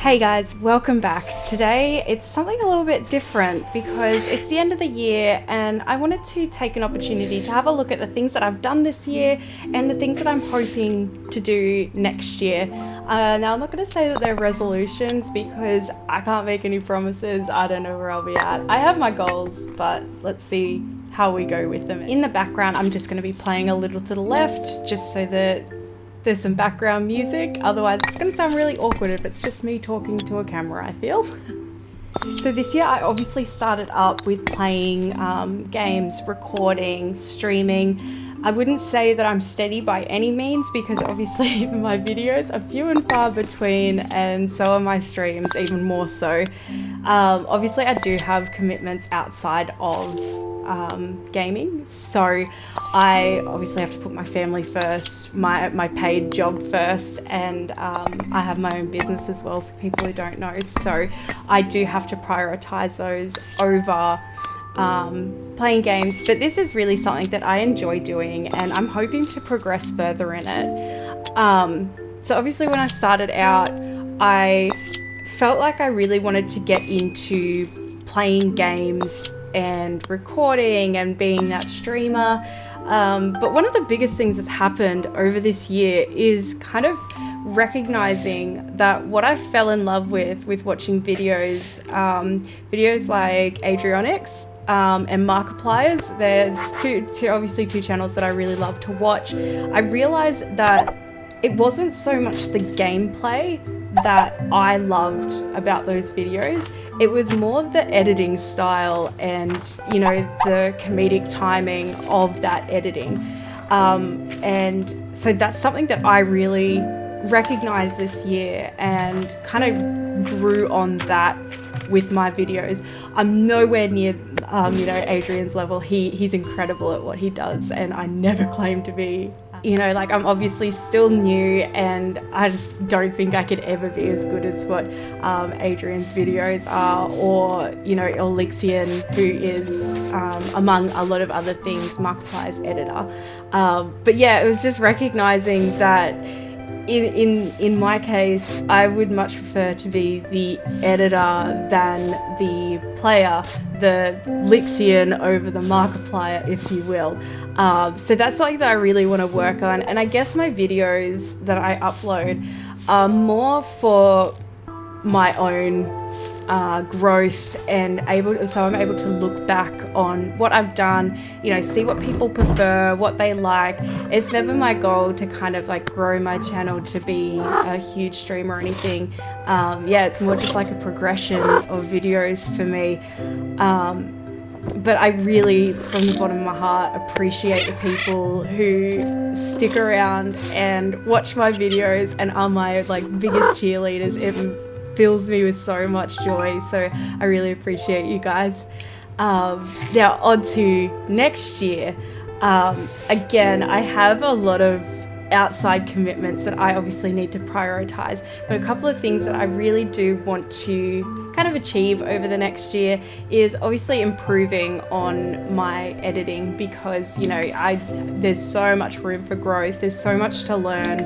Hey guys, welcome back. Today it's something a little bit different because it's the end of the year and I wanted to take an opportunity to have a look at the things that I've done this year and the things that I'm hoping to do next year. Now I'm not going to say that they're resolutions because I can't make any promises. I don't know where I'll be at. I have my goals, but let's see how we go with them. In the background, I'm just going to be playing a little to the left just so that there's some background music, otherwise it's going to sound really awkward if it's just me talking to a camera, I feel. So this year I obviously started up with playing games, recording, streaming. I wouldn't say that I'm steady by any means because obviously my videos are few and far between and so are my streams, even more so. Obviously I do have commitments outside of gaming, so I obviously have to put my family first, my paid job first, and I have my own business as well for people who don't know, so I do have to prioritize those over playing games. But this is really something that I enjoy doing and I'm hoping to progress further in it. So obviously when I started out I felt like I really wanted to get into playing games and recording and being that streamer, but one of the biggest things that's happened over this year is kind of recognizing that what I fell in love with watching videos like Adrionics and Markiplier's, they're obviously two channels that I really love to watch. I realized that it wasn't so much the gameplay that I loved about those videos. It was more the editing style and, you know, the comedic timing of that editing. And so that's something that I really recognized this year and kind of grew on that with my videos. I'm nowhere near, you know, Adrian's level. He's incredible at what he does and I never claim to be. You know, like I'm obviously still new and I don't think I could ever be as good as what Adrian's videos are, or, you know, Elixion, who is, among a lot of other things, Markiplier's editor. But yeah, it was just recognizing that in my case, I would much prefer to be the editor than the player, the Lixian over the Markiplier, if you will. So that's something that I really want to work on. And I guess my videos that I upload are more for my own growth and so I'm able to look back on what I've done, you know, see what people prefer, what they like. It's never my goal to kind of like grow my channel to be a huge streamer or anything. Yeah, it's more just like a progression of videos for me. But I really, from the bottom of my heart, appreciate the people who stick around and watch my videos and are my like biggest cheerleaders. It fills me with so much joy, so I really appreciate you guys. Now on to next year. Again, I have a lot of outside commitments that I obviously need to prioritize, but a couple of things that I really do want to kind of achieve over the next year is obviously improving on my editing, because, you know, there's so much room for growth, there's so much to learn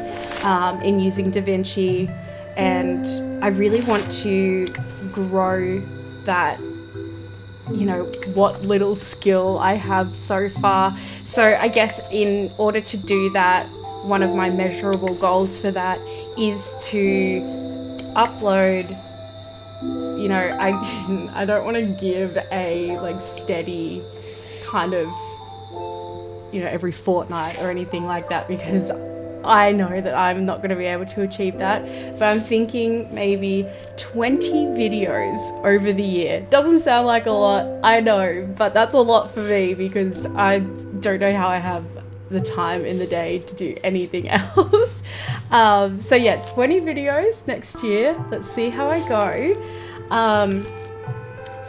in using DaVinci, and I really want to grow that, you know, what little skill I have so far. So I guess in order to do that, one of my measurable goals for that is to upload, you know, I don't want to give a like steady kind of, you know, every fortnight or anything like that, because I know that I'm not going to be able to achieve that, but I'm thinking maybe 20 videos over the year. Doesn't sound like a lot, I know, but that's a lot for me because I don't know how I have the time in the day to do anything else. So yeah, 20 videos next year. Let's see how I go.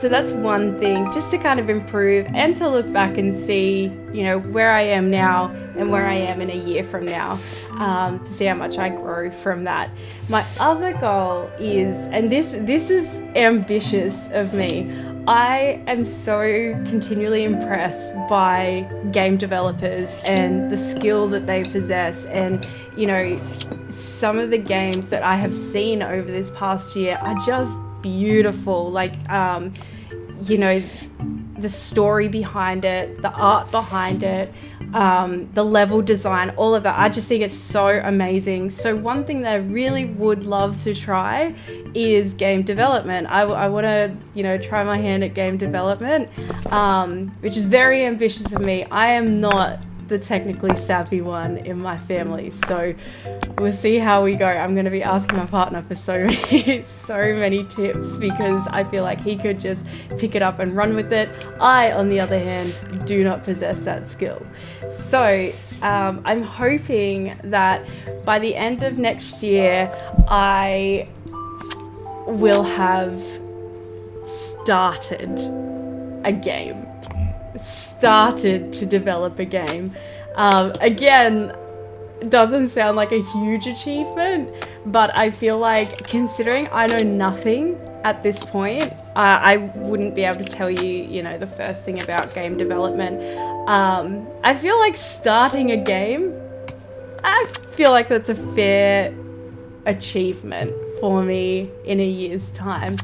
So that's one thing, just to kind of improve and to look back and see, you know, where I am now and where I am in a year from now, to see how much I grow from that. My other goal is, and this is ambitious of me, I am so continually impressed by game developers and the skill that they possess, and, you know, some of the games that I have seen over this past year are just beautiful. Like, you know, the story behind it, the art behind it, the level design, all of that. I just think it's so amazing. So one thing that I really would love to try is game development. I want to, you know, try my hand at game development, which is very ambitious of me. I am not the technically savvy one in my family, so we'll see how we go. I'm going to be asking my partner for so many tips, because I feel like he could just pick it up and run with it. I, on the other hand, do not possess that skill. So I'm hoping that by the end of next year I will have started a game, started to develop a game. Again, doesn't sound like a huge achievement, but I feel like, considering I know nothing at this point, I wouldn't be able to tell you, you know, the first thing about game development. I feel like starting a game, I feel like that's a fair achievement for me in a year's time.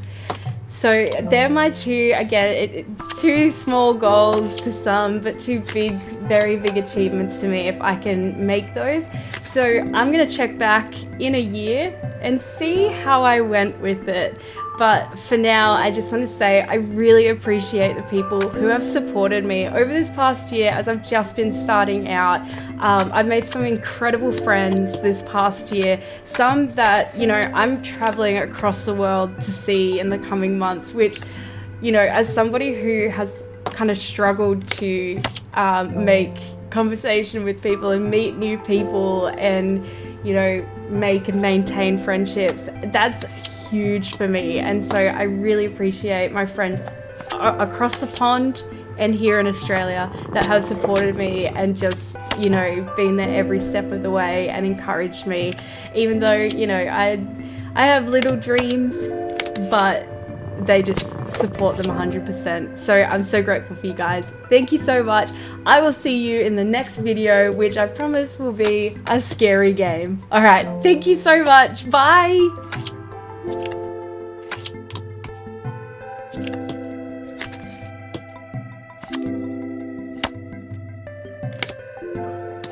So they're my two, again, two small goals to some, but two big, very big achievements to me if I can make those. So I'm going to check back in a year and see how I went with it. But for now, I just want to say I really appreciate the people who have supported me over this past year as I've just been starting out. I've made some incredible friends this past year, some that, you know, I'm traveling across the world to see in the coming months, which, you know, as somebody who has kind of struggled to make conversation with people and meet new people and, you know, make and maintain friendships, that's huge for me. And so I really appreciate my friends across the pond and here in Australia that have supported me and just, you know, been there every step of the way and encouraged me, even though, you know, I have little dreams, but they just support them 100%. So I'm so grateful for you guys. Thank you so much. I will see you in the next video, which I promise will be a scary game. All right, thank you so much. Bye.